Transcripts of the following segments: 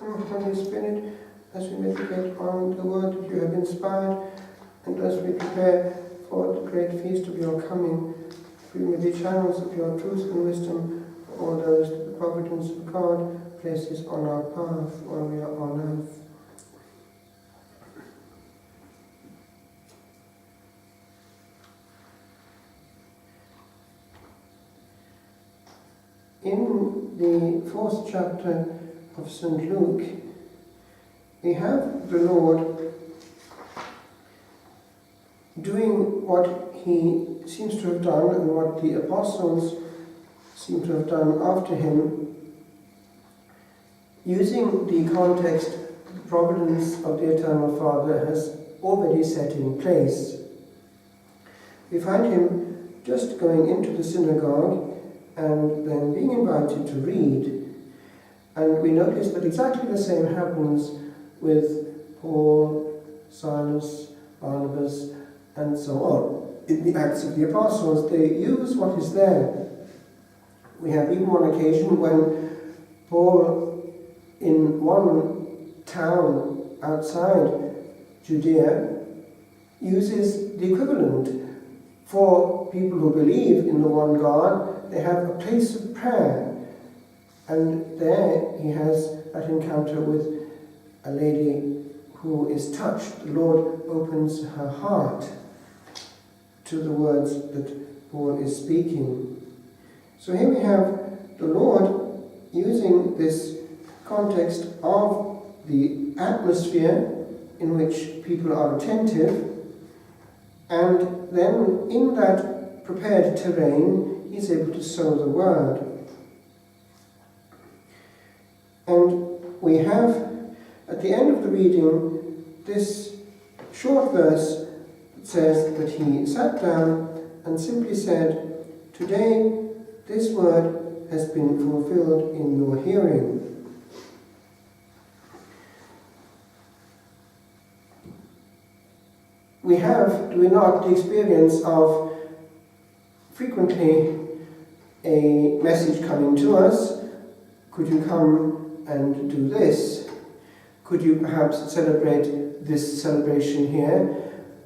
Come, Holy Spirit, as we meditate on the word that you have inspired, and as we prepare for the great feast of your coming, we may be channels of your truth and wisdom for all those that the providence of God places on our path while we are on earth. In the 4th chapter of St. Luke, we have the Lord doing what he seems to have done and what the apostles seem to have done after him, using the context the providence of the Eternal Father has already set in place. We find him just going into the synagogue and then being invited to read. And we notice that exactly the same happens with Paul, Silas, Barnabas, and so on. In the Acts of the Apostles, they use what is there. We have even one occasion when Paul, in one town outside Judea, uses the equivalent for people who believe in the one God. They have a place of prayer, and there he has that encounter with a lady who is touched. The Lord opens her heart to the words that Paul is speaking. So here we have the Lord using this context of the atmosphere in which people are attentive, and then in that prepared terrain he's able to sow the word. And we have, at the end of the reading, this short verse that says that he sat down and simply said, "Today this word has been fulfilled in your hearing." We have, do we not, the experience of frequently a message coming to us. Could you come and do this? Could you perhaps celebrate this celebration here?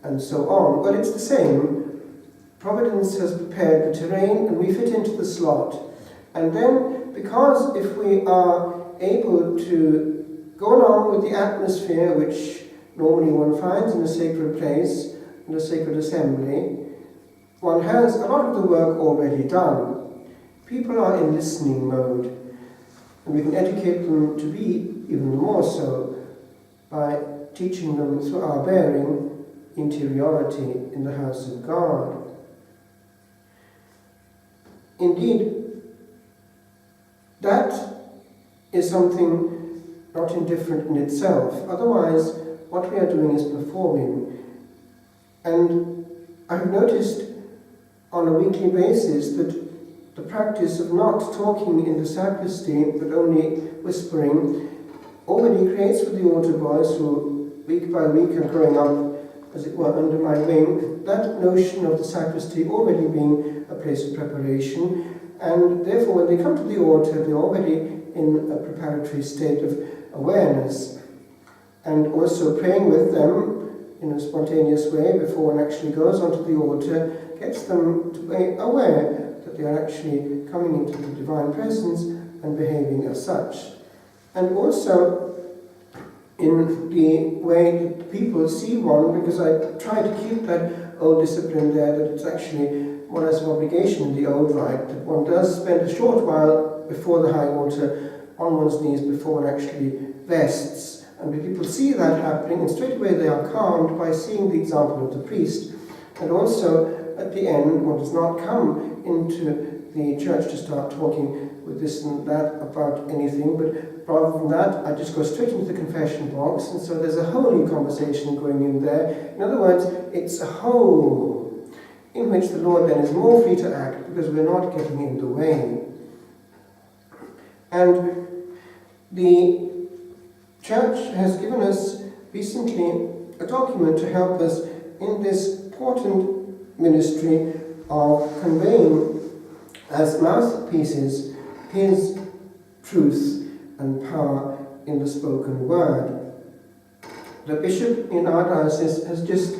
And so on. Well, it's the same. Providence has prepared the terrain and we fit into the slot. And then, because if we are able to go along with the atmosphere which normally one finds in a sacred place, in a sacred assembly, one has a lot of the work already done. People are in listening mode, and we can educate them to be even more so by teaching them through our bearing interiority in the house of God. Indeed, that is something not indifferent in itself. Otherwise, what we are doing is performing. And I've noticed on a weekly basis that the practice of not talking in the sacristy but only whispering already creates with the altar boys who week by week are growing up, as it were, under my wing, that notion of the sacristy already being a place of preparation, and therefore when they come to the altar they're already in a preparatory state of awareness, and also praying with them in a spontaneous way before one actually goes onto the altar gets them to be aware that they are actually coming into the divine presence and behaving as such. And also in the way that people see one, because I try to keep that old discipline there, that it's actually more or less an obligation in the old rite, that one does spend a short while before the high altar on one's knees before one actually vests. And when people see that happening, and straight away they are calmed by seeing the example of the priest. And also, at the end, one does not come into the church to start talking with this and that about anything, but rather than that, I just go straight into the confession box, and so there's a holy conversation going in there. In other words, it's a whole in which the Lord then is more free to act because we're not getting in the way. And the Church has given us recently a document to help us in this important ministry of conveying as mouthpieces His truth and power in the spoken word. The bishop in our diocese has just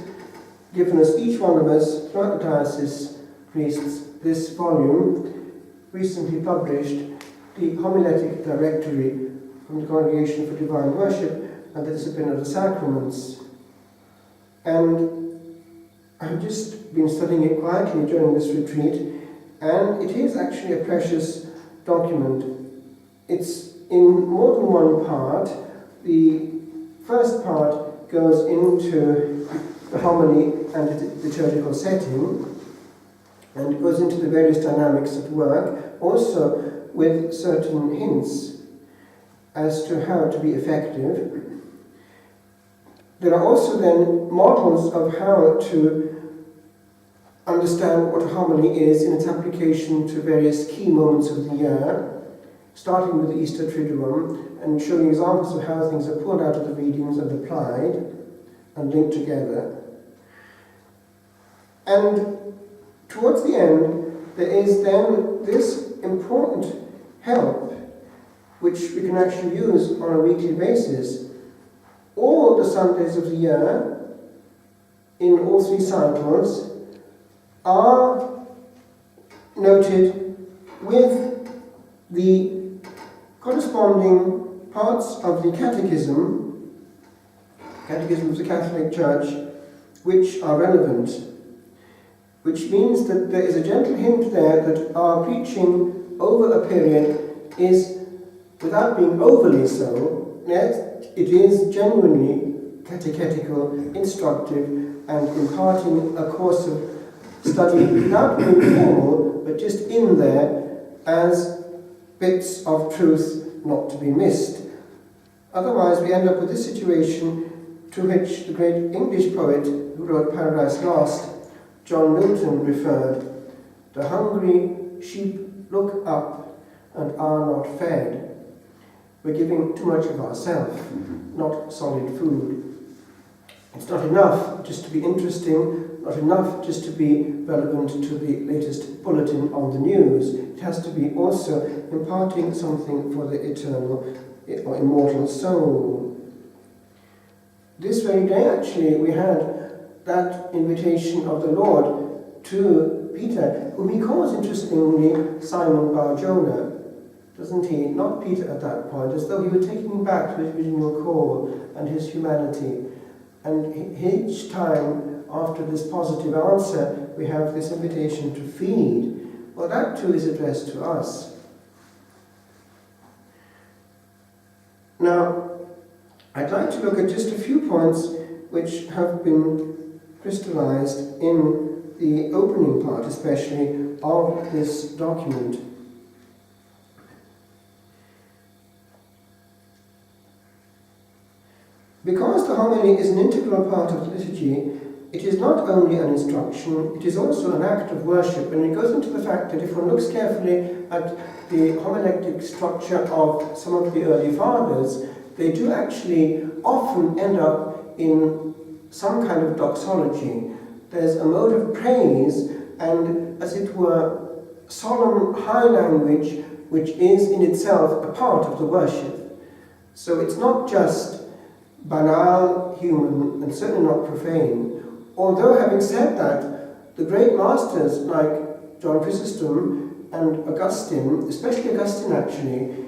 given us, each one of us, throughout the diocese priests, this volume, recently published, the homiletic directory from the Congregation for Divine Worship and the Discipline of the Sacraments. And I've just been studying it quietly during this retreat, and it is actually a precious document. It's in more than one part. The first part goes into the homily and the liturgical setting, and it goes into the various dynamics at work, also with certain hints as to how to be effective. There are also then models of how to understand what a homily is in its application to various key moments of the year, starting with the Easter Triduum and showing examples of how things are pulled out of the readings and applied and linked together. And towards the end, there is then this important help which we can actually use on a weekly basis. All the Sundays of the year, in all three cycles, are noted with the corresponding parts of the Catechism of the Catholic Church, which are relevant, which means that there is a gentle hint there that our preaching over a period is, without being overly so, yet it is genuinely catechetical, instructive, and imparting a course of study without being formal, but just in there as bits of truth not to be missed. Otherwise, we end up with this situation to which the great English poet who wrote Paradise Lost, John Milton, referred. The hungry sheep look up and are not fed. We're giving too much of ourselves, not solid food. It's not enough just to be interesting, not enough just to be relevant to the latest bulletin on the news. It has to be also imparting something for the eternal or immortal soul. This very day, actually, we had that invitation of the Lord to Peter, whom he calls, interestingly, Simon Bar-Jonah. Doesn't he? Not Peter at that point, as though he were taking him back to his original call and his humanity. And each time, after this positive answer, we have this invitation to feed. Well, that too is addressed to us. Now, I'd like to look at just a few points which have been crystallized in the opening part, especially, of this document. Because the homily is an integral part of the liturgy, it is not only an instruction, it is also an act of worship, and it goes into the fact that if one looks carefully at the homiletic structure of some of the early fathers, they do actually often end up in some kind of doxology. There's a mode of praise and, as it were, solemn high language which is in itself a part of the worship. So it's not just banal, human, and certainly not profane. Although, having said that, the great masters like John Chrysostom and Augustine, especially Augustine actually,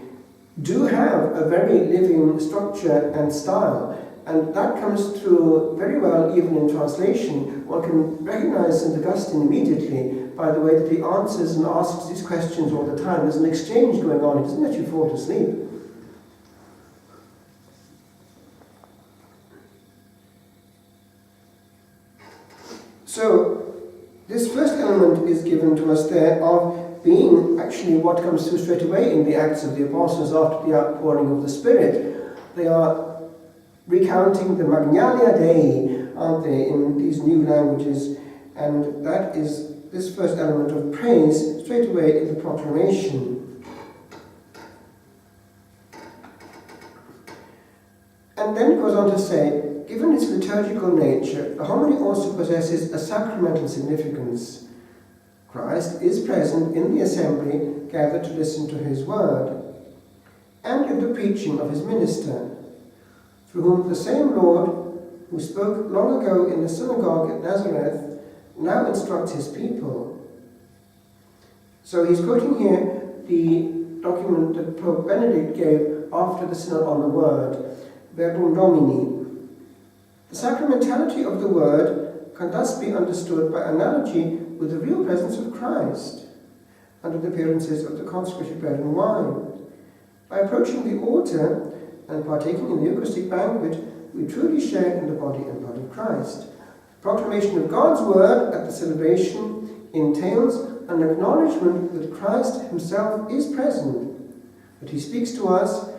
do have a very living structure and style, and that comes through very well even in translation. One can recognize St. Augustine immediately by the way that he answers and asks these questions all the time. There's an exchange going on, he doesn't let you fall to sleep. So, this first element is given to us there of being actually what comes through straight away in the Acts of the Apostles after the outpouring of the Spirit. They are recounting the Magnalia Dei, aren't they, in these new languages, and that is this first element of praise straight away in the proclamation. And then it goes on to say, given its liturgical nature, the homily also possesses a sacramental significance. Christ is present in the assembly gathered to listen to his word. and in the preaching of his minister, through whom the same Lord, who spoke long ago in the synagogue at Nazareth, now instructs his people. So he's quoting here the document that Pope Benedict gave after the Synod on the Word, Verbum Domini. The sacramentality of the Word can thus be understood by analogy with the real presence of Christ under the appearances of the consecrated bread and wine. By approaching the altar and partaking in the Eucharistic banquet, we truly share in the body and blood of Christ. The proclamation of God's Word at the celebration entails an acknowledgement that Christ himself is present, that he speaks to us,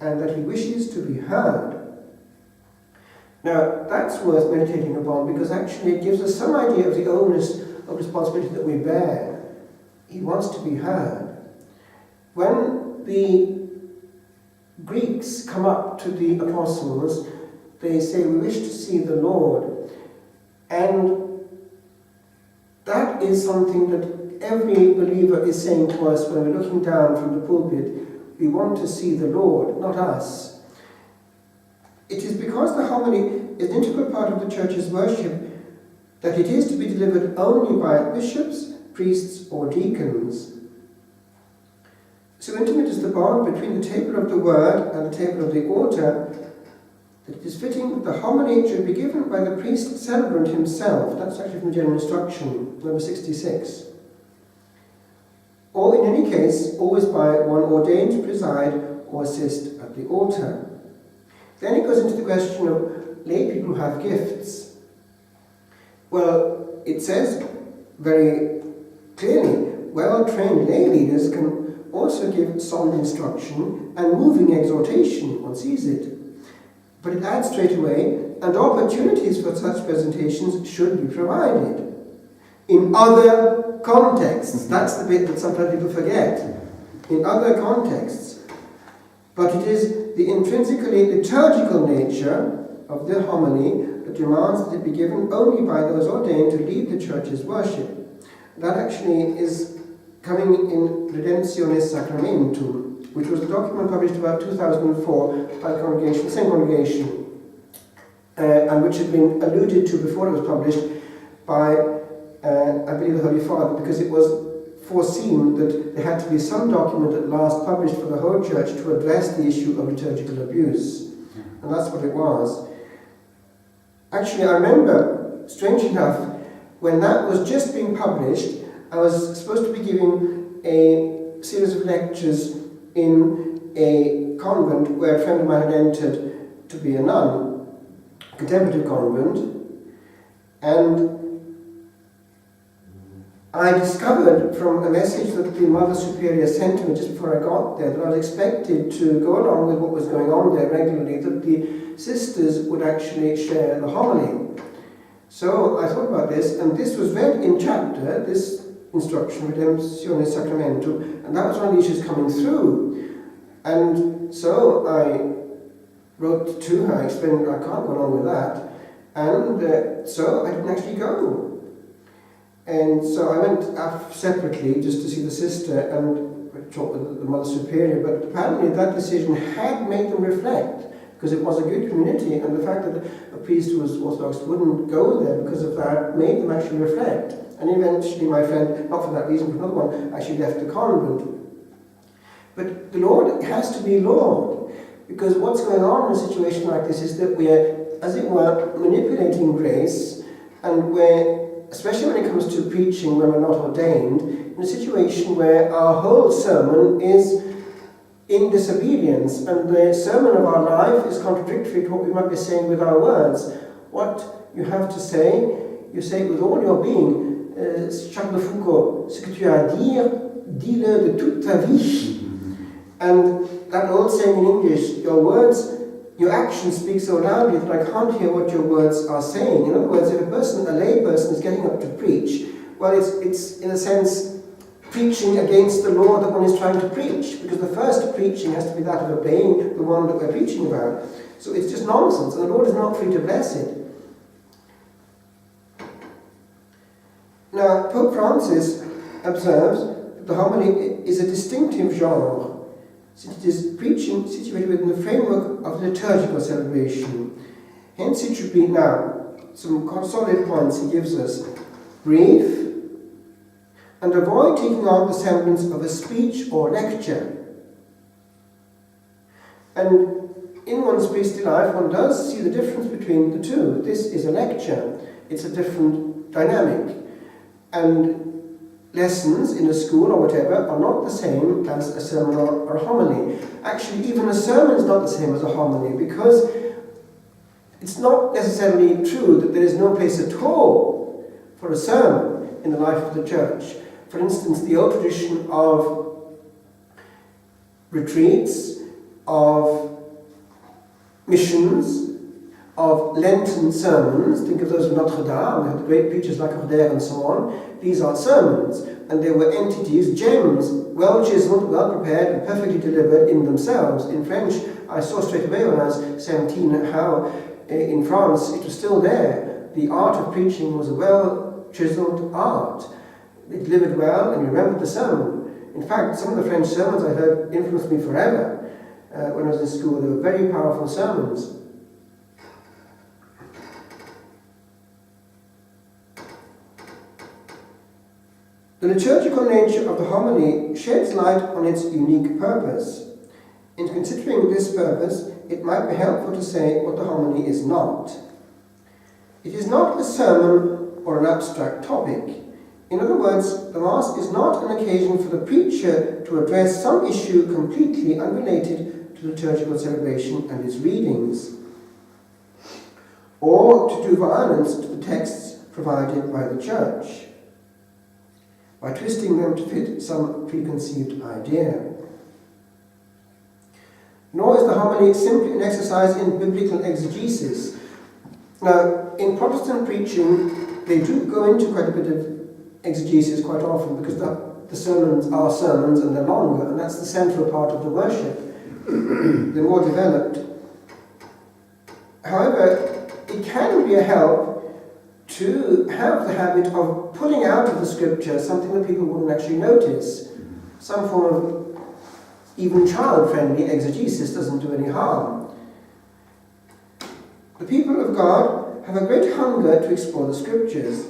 and that he wishes to be heard. Now, that's worth meditating upon, because actually it gives us some idea of the onus of responsibility that we bear. He wants to be heard. When the Greeks come up to the apostles, they say, "We wish to see the Lord." And that is something that every believer is saying to us when we're looking down from the pulpit. We want to see the Lord, not us. It is because the homily is an integral part of the Church's worship that it is to be delivered only by bishops, priests, or deacons. So intimate is the bond between the table of the Word and the table of the altar that it is fitting that the homily should be given by the priest celebrant himself. That's actually from General Instruction, number 66. Or in any case, always by one ordained to preside or assist at the altar. Then it goes into the question of lay people who have gifts. Well, it says very clearly, well-trained lay leaders can also give solemn instruction and moving exhortation, one sees it. But it adds straight away, and opportunities for such presentations should be provided. In other contexts, that's the bit that sometimes people forget. In other contexts. But it is the intrinsically liturgical nature of the homily that demands that it be given only by those ordained to lead the Church's worship. That actually is coming in Redemptionis Sacramentum, which was a document published about 2004 by the congregation, the same congregation, and which had been alluded to before it was published by, I believe, the Holy Father, because it was foreseen that there had to be some document at last published for the whole Church to address the issue of liturgical abuse. And that's what it was. Actually, I remember, strange enough, when that was just being published, I was supposed to be giving a series of lectures in a convent where a friend of mine had entered to be a nun, a contemplative convent, and I discovered from a message that the Mother Superior sent me just before I got there that I was expected to go along with what was going on there regularly, that the sisters would actually share the homily. So I thought about this, and this was read in chapter, this instruction, Redemptionis Sacramentum, and that was one of the issues coming through. And so I wrote to her, I explained I can't go along with that, and so I didn't actually go. And so I went up separately just to see the sister and talk with the Mother Superior, but apparently that decision had made them reflect, because it was a good community, and the fact that a priest who was Orthodox wouldn't go there because of that made them actually reflect. And eventually my friend, not for that reason, for another one, actually left the convent. But the Lord has to be Lord, because what's going on in a situation like this is that we're, as it were, manipulating grace, and we're, especially when it comes to preaching when we're not ordained, in a situation where our whole sermon is in disobedience, and the sermon of our life is contradictory to what we might be saying with our words. What you have to say, you say it with all your being. Charles de Foucault, ce que tu as à dire, dis-le de toute ta vie. And that old saying in English, your words, your actions speak so loudly that I can't hear what your words are saying. In other words, if a lay person is getting up to preach, well, it's in a sense preaching against the law that one is trying to preach, because the first preaching has to be that of obeying the one that we're preaching about. So it's just nonsense, and the Lord is not free to bless it. Now, Pope Francis observes that the homily is a distinctive genre. It is preaching situated within the framework of the liturgical celebration. Hence it should be now some solid points he gives us. Brief, and avoid taking on the semblance of a speech or lecture. And in one's priestly life, one does see the difference between the two. This is a lecture. It's a different dynamic. And lessons in a school or whatever are not the same as a sermon or a homily. Actually, even a sermon is not the same as a homily, because it's not necessarily true that there is no place at all for a sermon in the life of the church. For instance, the old tradition of retreats, of missions, of Lenten sermons, think of those of Notre Dame, we have the great preachers like Ordained and so on. These are sermons, and they were entities, gems, well chiseled, well prepared, and perfectly delivered in themselves. In French, I saw straight away when I was 17 how in France it was still there. The art of preaching was a well chiseled art. It delivered well, and you remembered the sermon. In fact, some of the French sermons I heard influenced me forever. When I was in school, they were very powerful sermons. The liturgical nature of the homily sheds light on its unique purpose. In considering this purpose, it might be helpful to say what the homily is not. It is not a sermon or an abstract topic. In other words, the Mass is not an occasion for the preacher to address some issue completely unrelated to liturgical celebration and its readings, or to do violence to the texts provided by the Church, by twisting them to fit some preconceived idea. Nor is the homily simply an exercise in biblical exegesis. Now, in Protestant preaching, they do go into quite a bit of exegesis quite often, because the sermons are sermons and they're longer, and that's the central part of the worship. They're more developed. However, it can be a help to have the habit of pulling out of the scripture something that people wouldn't actually notice. Some form of even child-friendly exegesis doesn't do any harm. The people of God have a great hunger to explore the scriptures.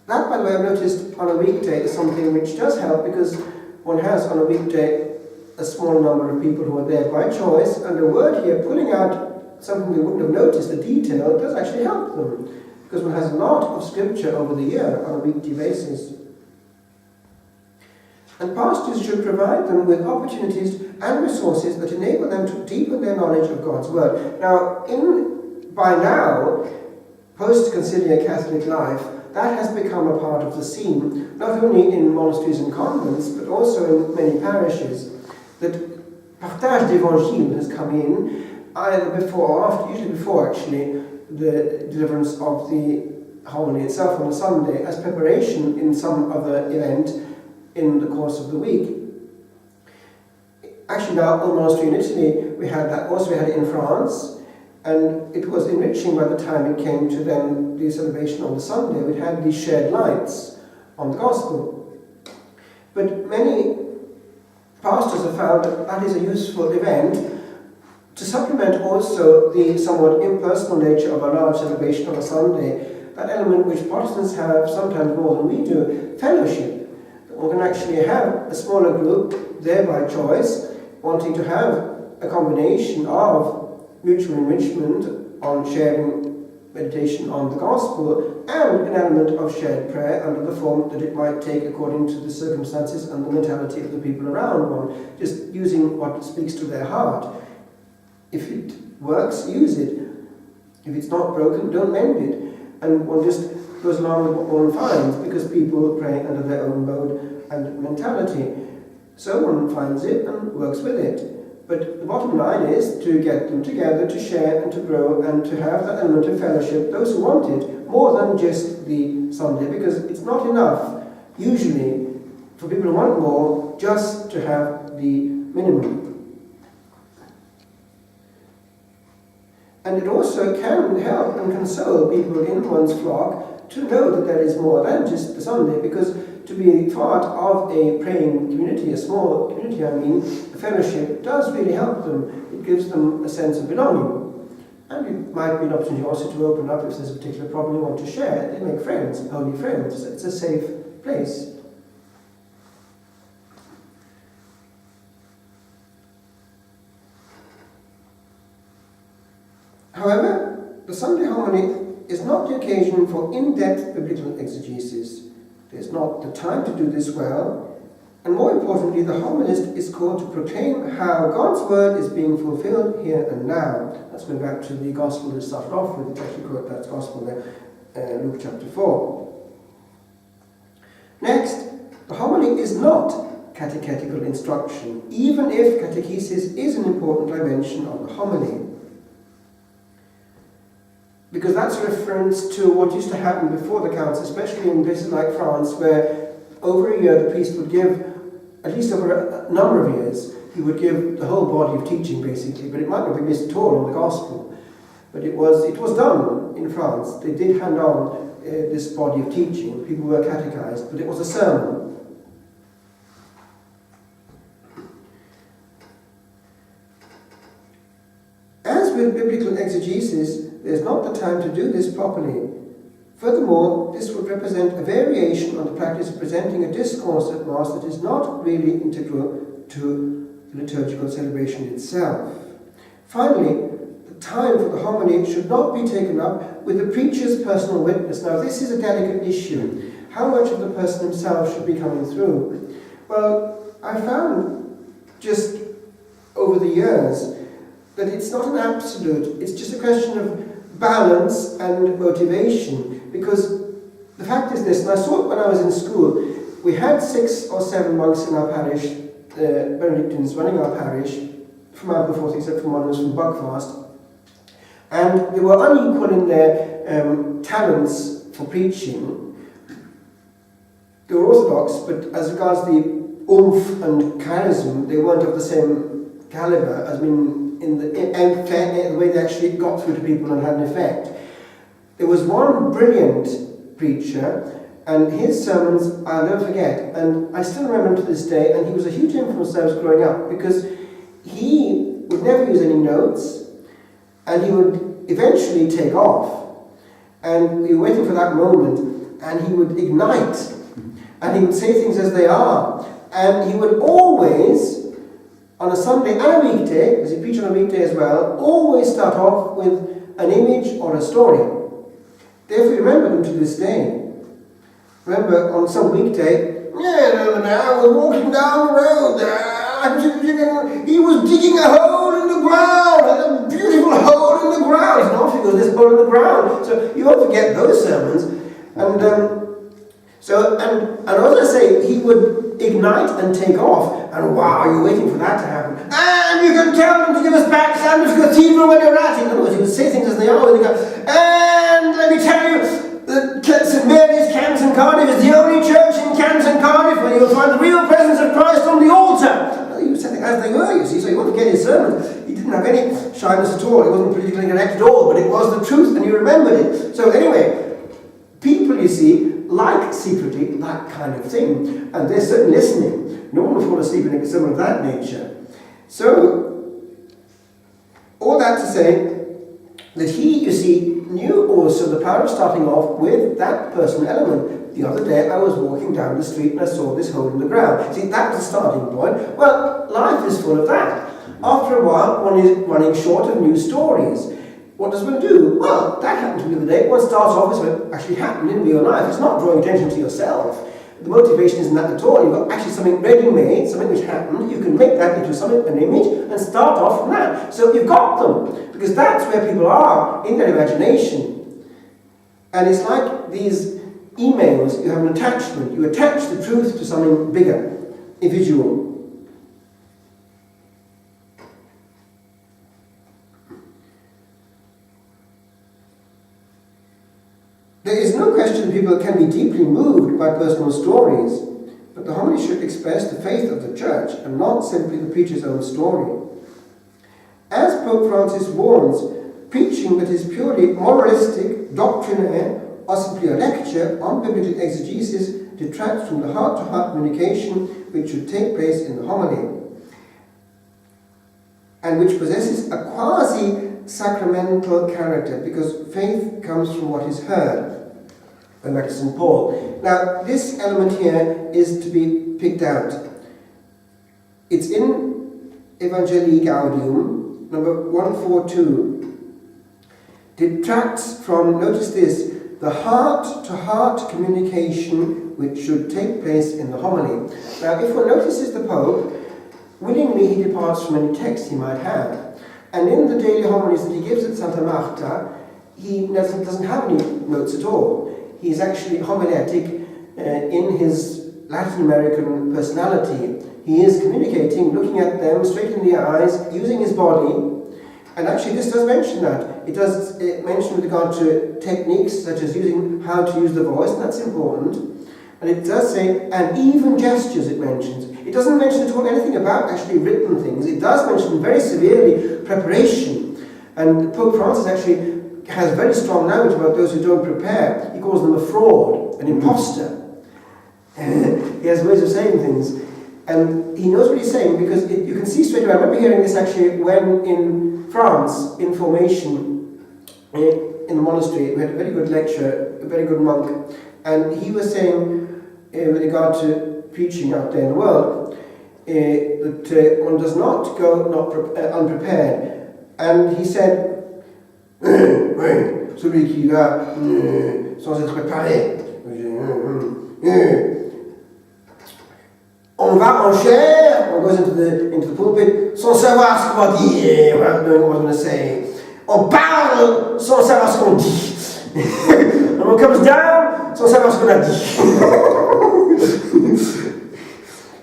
That, by the way, I've noticed on a weekday is something which does help, because one has on a weekday a small number of people who are there by choice, and the word here, pulling out something they wouldn't have noticed, the detail, does actually help them, because one has a lot of scripture over the year on a weekly basis. And pastors should provide them with opportunities and resources that enable them to deepen their knowledge of God's Word. Now, by now, post-conciliar Catholic life, that has become a part of the scene, not only in monasteries and convents, but also in many parishes, that partage d'évangile has come in, either before or after, usually before actually, the deliverance of the homily itself on a Sunday, as preparation in some other event in the course of the week. Actually now, in monastery in Italy, we had that, also we had it in France, and it was enriching by the time it came to then the celebration on the Sunday. We had these shared lights on the Gospel. But many pastors have found that that is a useful event to supplement also the somewhat impersonal nature of a large celebration on a Sunday, that element which Protestants have sometimes more than we do, fellowship. One can actually have a smaller group there by choice, wanting to have a combination of mutual enrichment on sharing meditation on the Gospel and an element of shared prayer under the form that it might take according to the circumstances and the mentality of the people around one, just using what speaks to their heart. If it works, use it. If it's not broken, don't mend it. And one just goes along with what one finds, because people pray under their own mode and mentality. So one finds it and works with it. But the bottom line is to get them together, to share and to grow, and to have that element of fellowship, those who want it, more than just the Sunday, because it's not enough, usually, for people who want more, just to have the minimum. And it also can help and console people in one's flock to know that there is more than just the Sunday, because to be part of a praying community, a small community, a fellowship, does really help them. It gives them a sense of belonging. And it might be an opportunity also to open up if there's a particular problem you want to share. They make friends, holy friends. It's a safe place. However, the Sunday homily is not the occasion for in-depth biblical exegesis. There's not the time to do this well, and more importantly, the homilist is called to proclaim how God's word is being fulfilled here and now. Let's go back to the gospel that started off with. It's actually quote that gospel there, Luke chapter 4. Next, the homily is not catechetical instruction, even if catechesis is an important dimension of the homily. Because that's a reference to what used to happen before the council, especially in places like France, where over a year the priest would give, at least over a number of years, he would give the whole body of teaching basically, but it might not be missed at all on the gospel. But it was done in France. They did hand on this body of teaching. People were catechized, but it was a sermon. As with biblical exegesis, there's not the time to do this properly. Furthermore, this would represent a variation on the practice of presenting a discourse at Mass that is not really integral to the liturgical celebration itself. Finally, the time for the homily should not be taken up with the preacher's personal witness. Now, this is a delicate issue. How much of the person himself should be coming through? Well, I found just over the years that it's not an absolute, it's just a question of balance and motivation, because the fact is this, and I saw it when I was in school. We had 6 or 7 monks in our parish, Benedictines running our parish, from Aberforth, except for one was from Buckfast, and they were unequal in their talents for preaching. They were orthodox, but as regards the oomph and charism, they weren't of the same caliber, as in the way they actually got through to people and had an effect. There was one brilliant preacher, and his sermons I'll never forget, and I still remember him to this day, and he was a huge influence as I was growing up, because he would never use any notes, and he would eventually take off, and we were waiting for that moment, and he would ignite, and he would say things as they are, and he would always, on a Sunday and a weekday, because he preached on a weekday as well, always start off with an image or a story. Therefore, you remember him to this day. Remember, on some weekday, I was walking down the road there, he was digging a hole in the ground, a beautiful hole in the ground. And off he goes, this hole in the ground. So you won't forget those sermons. And and as I say, he would ignite and take off, and wow, you're waiting for that to happen. And you can tell them to give us back Sandwich Cathedral when you're at it. In other words, he would say things as they are, and and let me tell you, St Mary's, Canton, Cardiff is the only church in Canton, Cardiff where you'll find the real presence of Christ on the altar. Well, he was saying as they were, you see, so you won't forget his sermons. He didn't have any shyness at all. He wasn't politically correct at all, but it was the truth, and you remembered it. So anyway, people, you see, like secretly that kind of thing, and they're certainly listening. No one will fall asleep in a sermon of that nature. So, all that to say that he, you see, knew also the power of starting off with that personal element. The other day I was walking down the street and I saw this hole in the ground. See, that was the starting point. Well, life is full of that. After a while, one is running short of new stories. What does one do? Well, that happened to me the other day. One starts off with what actually happened in real life. It's not drawing attention to yourself. The motivation isn't that at all. You've got actually something ready-made, something which happened. You can make that into something, an image, and start off from that. So you've got them, because that's where people are in their imagination. And it's like these emails. You have an attachment. You attach the truth to something bigger, a visual. There is no question people can be deeply moved by personal stories, but the homily should express the faith of the Church and not simply the preacher's own story. As Pope Francis warns, preaching that is purely moralistic, doctrinaire, or simply a lecture on biblical exegesis detracts from the heart-to-heart communication which should take place in the homily, and which possesses a quasi-sacramental character, because faith comes from what is heard. And back to St. Paul. Now, this element here is to be picked out. It's in Evangelii Gaudium, number 142. Detracts from, notice this, the heart-to-heart communication which should take place in the homily. Now, if one notices the Pope, willingly he departs from any text he might have. And in the daily homilies that he gives at Santa Marta, he doesn't have any notes at all. He's actually homiletic in his Latin American personality. He is communicating, looking at them straight in the eyes, using his body. And actually this does mention that. It does mention with regard to techniques such as how to use the voice, and that's important. And it does say, and even gestures it mentions. It doesn't mention at all anything about actually written things. It does mention very severely preparation. And Pope Francis actually has very strong language about those who don't prepare. He calls them a fraud, an imposter. He has ways of saying things. And he knows what he's saying, because you can see straight away. I remember hearing this actually when in France, in formation, in the monastery. We had a very good lecturer, a very good monk. And he was saying, with regard to preaching out there in the world, that one does not go unprepared. And he said, celui qui va sans être préparé. On va en chair, one goes into the pulpit, sans savoir ce qu'on va dire, without knowing what I'm going to say. On parle sans savoir ce qu'on dit. And one comes down, sans savoir ce qu'on a dit.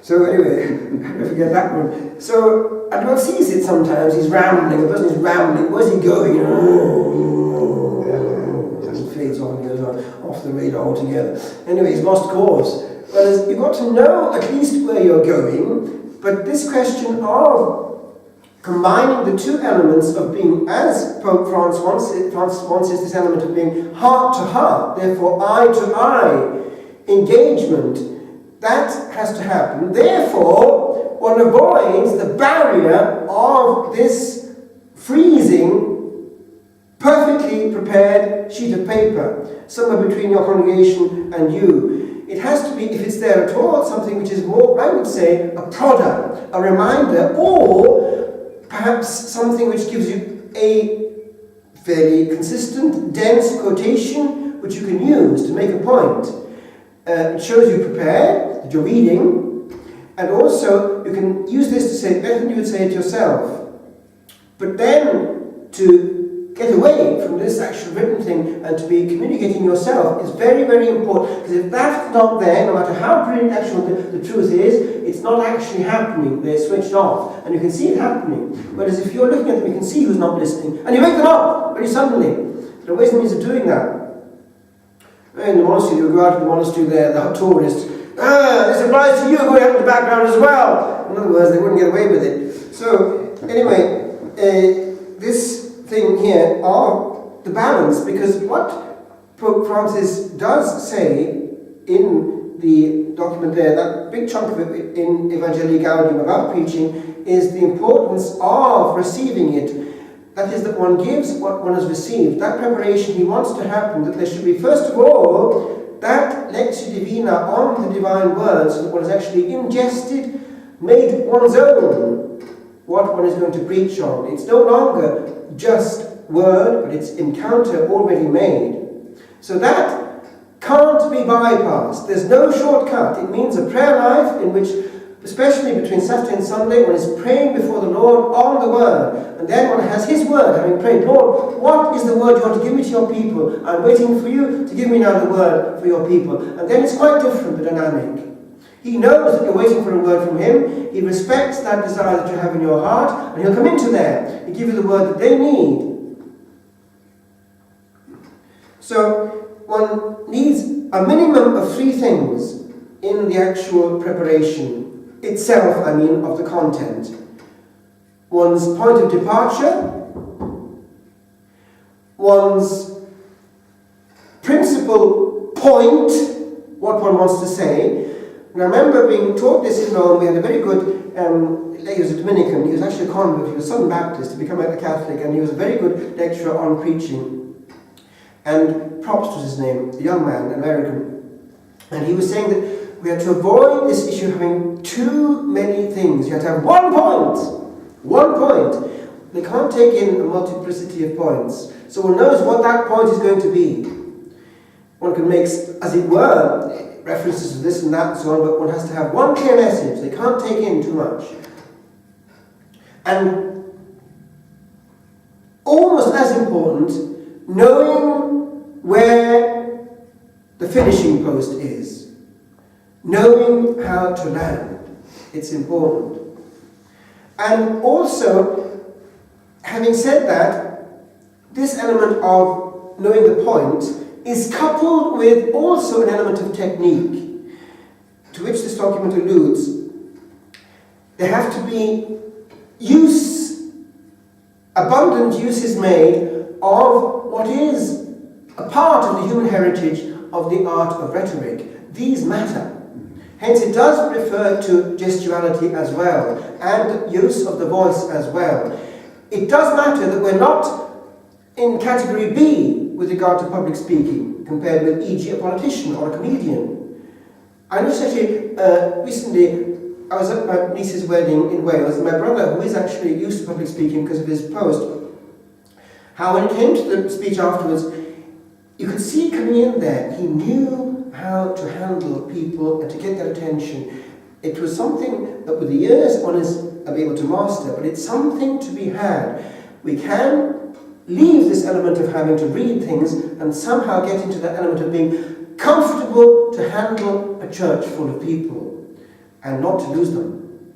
So anyway, I forget that one. So, and one sees it sometimes, he's rambling, the person is rambling, where's he going? And fades on, goes on, off the radar altogether. Anyway, he's lost course. Whereas you've got to know at least where you're going, but this question of combining the two elements of being, as Pope Francis wants is this element of being heart-to-heart, therefore eye-to-eye engagement, that has to happen. Therefore, one avoids the barrier of this freezing, perfectly prepared sheet of paper, somewhere between your congregation and you. It has to be, if it's there at all, something which is more, I would say, a product, a reminder, or perhaps something which gives you a fairly consistent, dense quotation which you can use to make a point. It shows you prepared, that you're reading, and also you can use this to say it better than you would say it yourself. But then to get away from this actual written thing and to be communicating yourself is very, very important. Because if that's not there, no matter how brilliant actually the truth is, it's not actually happening. They're switched off. And you can see it happening. Whereas if you're looking at them, you can see who's not listening. And you wake them up very suddenly. There are ways and means of doing that. In the monastery, you go out to the monastery there, the tourists, this applies to you, going out in the background as well. In other words, they wouldn't get away with it. So, anyway, this thing here of the balance, because what Pope Francis does say in the document there, that big chunk of it in Evangelii Gaudium about preaching, is the importance of receiving it. That is, that one gives what one has received. That preparation he wants to happen, that there should be, first of all, that lectio divina on the divine words, so that one is actually ingested, made one's own, what one is going to preach on. It's no longer just word, but it's encounter already made. So that can't be bypassed. There's no shortcut. It means a prayer life in which, especially between Saturday and Sunday, one is praying before the Lord on the Word. And then one has His Word, having prayed, Lord, what is the Word you want to give me to your people? I'm waiting for you to give me now the Word for your people. And then it's quite different, the dynamic. He knows that you're waiting for a word from Him. He respects that desire that you have in your heart, and He'll come into there. He'll give you the word that they need. So, one needs a minimum of 3 things in the actual preparation itself, I mean, of the content. One's point of departure, one's principal point, what one wants to say. And I remember being taught this in Rome. We had a very good, he was a Dominican, he was actually a convert, he was a Southern Baptist to become a Catholic, and he was a very good lecturer on preaching. And Probst was his name, a young man, an American. And he was saying that we had to avoid this issue of having too many things. You have to have one point. One point. They can't take in a multiplicity of points. So one knows what that point is going to be. One can make, as it were, references to this and that and so on, but one has to have one clear message. They can't take in too much. And almost as important, knowing where the finishing post is. Knowing how to land. It's important. And also, having said that, this element of knowing the point is coupled with also an element of technique, to which this document alludes. There have to be abundant use is made of what is a part of the human heritage of the art of rhetoric. These matter. Hence it does refer to gestuality as well, and use of the voice as well. It does matter that we're not in category B with regard to public speaking, compared with, e.g., a politician or a comedian. I noticed actually, recently, I was at my niece's wedding in Wales, and my brother, who is actually used to public speaking because of his post, how when it came to the speech afterwards, you could see coming in there, he knew how to handle people and to get their attention. It was something that with the years one is able to master, but it's something to be had. We can leave this element of having to read things and somehow get into that element of being comfortable to handle a church full of people and not to lose them.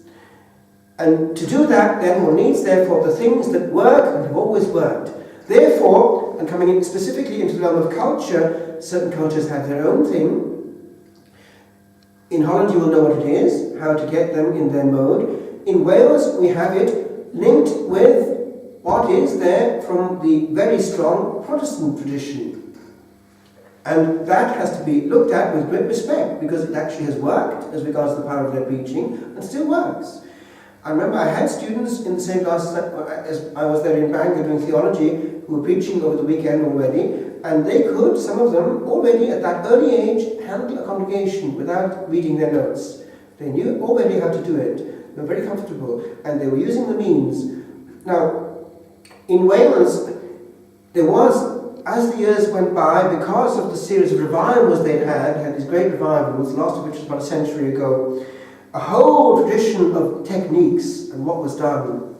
And to do that, then, one needs, therefore, the things that work and have always worked. Therefore, and coming in specifically into the realm of culture, certain cultures have their own thing. In Holland, you will know what it is, how to get them in their mode. In Wales, we have it linked with what is there from the very strong Protestant tradition. And that has to be looked at with great respect, because it actually has worked as regards the power of their preaching, and still works. I remember I had students in the same classes as I was there in Bangor doing theology, who were preaching over the weekend already, and they could, some of them, already at that early age, handle a congregation without reading their notes. They knew already how to do it. They were very comfortable, and they were using the means. Now, in Wales, there was, as the years went by, because of the series of revivals they'd had these great revivals, the last of which was about a century ago, a whole tradition of techniques and what was done.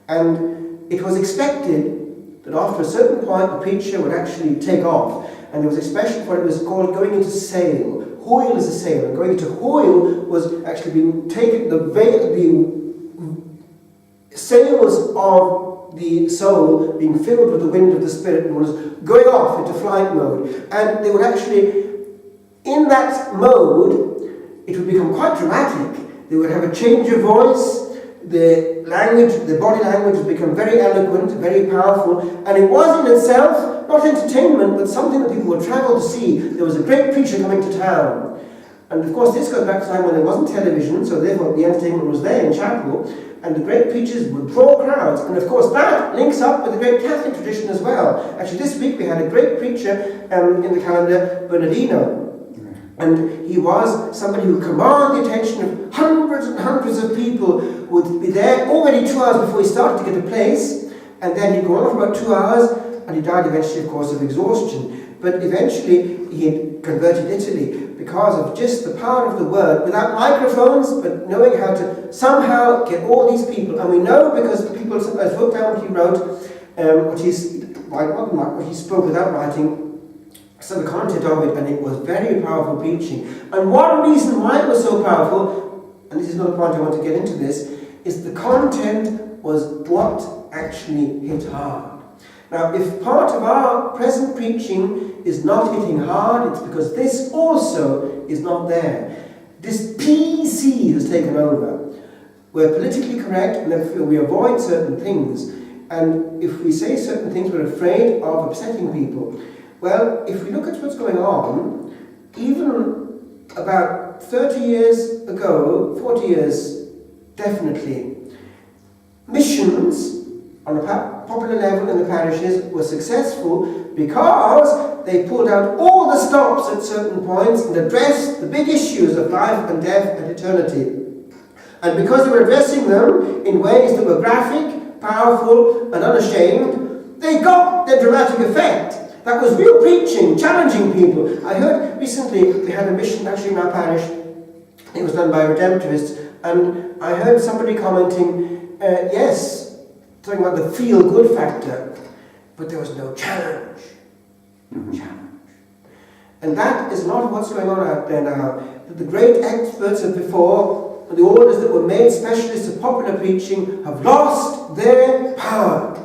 And it was expected that after a certain point the preacher would actually take off, and there was expression for it, was called going into sail. Hoil is a sail, and going into hoil was actually being taken, the sails of the soul being filled with the wind of the Spirit, and was going off into flight mode. And they would actually, in that mode, it would become quite dramatic. They would have a change of voice, the language, the body language would become very eloquent, very powerful, and it was in itself not entertainment, but something that people would travel to see. There was a great preacher coming to town. And of course this goes back to a time when there wasn't television, so therefore the entertainment was there in chapel, and the great preachers would draw crowds. And of course that links up with the great Catholic tradition as well. Actually this week we had a great preacher in the calendar, Bernardino. And he was somebody who commanded the attention of hundreds and hundreds of people, who would be there already 2 hours before he started to get a place, and then he'd go on for about 2 hours, and he died eventually, of course, of exhaustion. But eventually he had converted Italy because of just the power of the word, without microphones, but knowing how to somehow get all these people. And we know because people sometimes wrote down what he wrote, what he spoke without writing, so the content of it, and it was very powerful preaching. And one reason why it was so powerful, and this is not a point I want to get into this, is the content was what actually hit hard. Now, if part of our present preaching is not hitting hard, it's because this also is not there. This PC has taken over. We're politically correct, and therefore we avoid certain things. And if we say certain things, we're afraid of upsetting people. Well, if we look at what's going on, even about 30 years ago, 40 years definitely, missions on a popular level in the parishes were successful because they pulled out all the stops at certain points and addressed the big issues of life and death and eternity. And because they were addressing them in ways that were graphic, powerful, and unashamed, they got their dramatic effect. That was real preaching, challenging people. I heard recently we had a mission actually in our parish. It was done by Redemptorists, and I heard somebody commenting, yes, talking about the feel-good factor, but there was no challenge. No challenge. And that is not what's going on out there now. The great experts of before, the orders that were made specialists of popular preaching, have lost their power.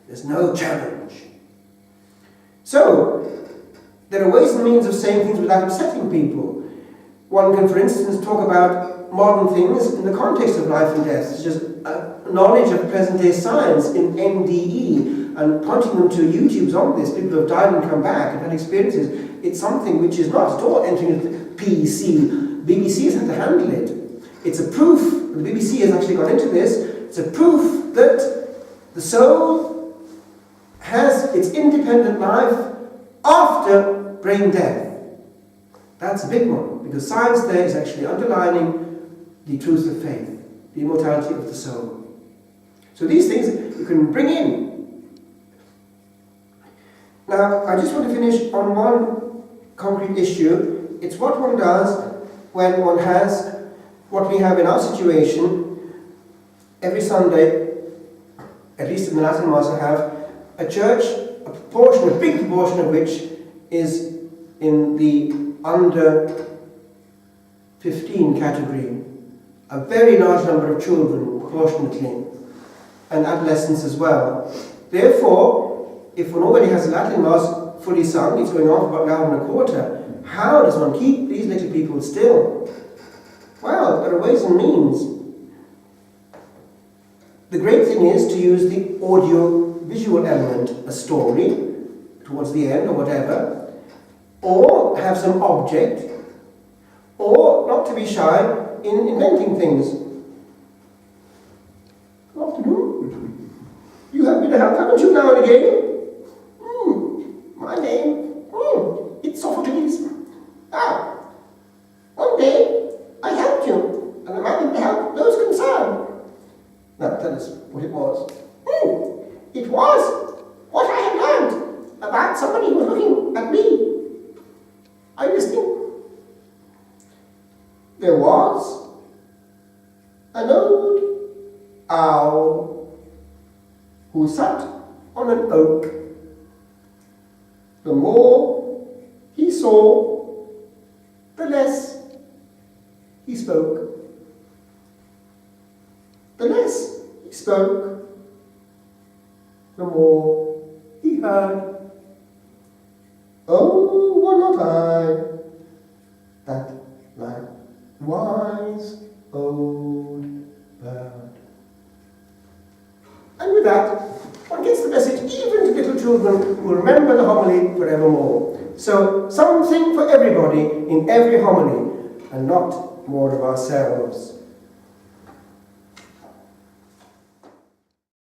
There's no challenge. So, there are ways and means of saying things without upsetting people. One can, for instance, talk about modern things in the context of life and death, such as knowledge of present-day science in NDE, and pointing them to YouTubes on this, people who have died and come back and had experiences. It's something which is not at all entering into PC. BBC has had to handle it. It's a proof, the BBC has actually gone into this, it's a proof that the soul has its independent life after brain death. That's a big one, because science there is actually underlining the truth of faith, the immortality of the soul. So these things you can bring in. Now, I just want to finish on one concrete issue. It's what one does when one has what we have in our situation. Every Sunday, at least in the Latin Mass, I have a church, a big proportion of which is in the under 15 category. A very large number of children, proportionately, and adolescents as well. Therefore, if one already has a Latin Mass fully sung, it's going on for about an hour and a quarter, how does one keep these little people still? Well, there are ways and means. The great thing is to use the audio-visual element, a story, towards the end or whatever, or have some object, or not to be shy in inventing things. Good afternoon. You have been a help, haven't you, now and again? My name? It's Sophocles. One day I helped you, and the man in the help those concerned. Now tell us what it was. It was what I had learned about somebody who was looking at me. Are you listening? There was an old owl who sat on an oak. The more he saw, the less he spoke. The less he spoke, the more he heard. Oh, were not I that like wise old bird? And with that, one gets the message even to little children who will remember the homily forevermore. So, something for everybody in every homily, and not more of ourselves.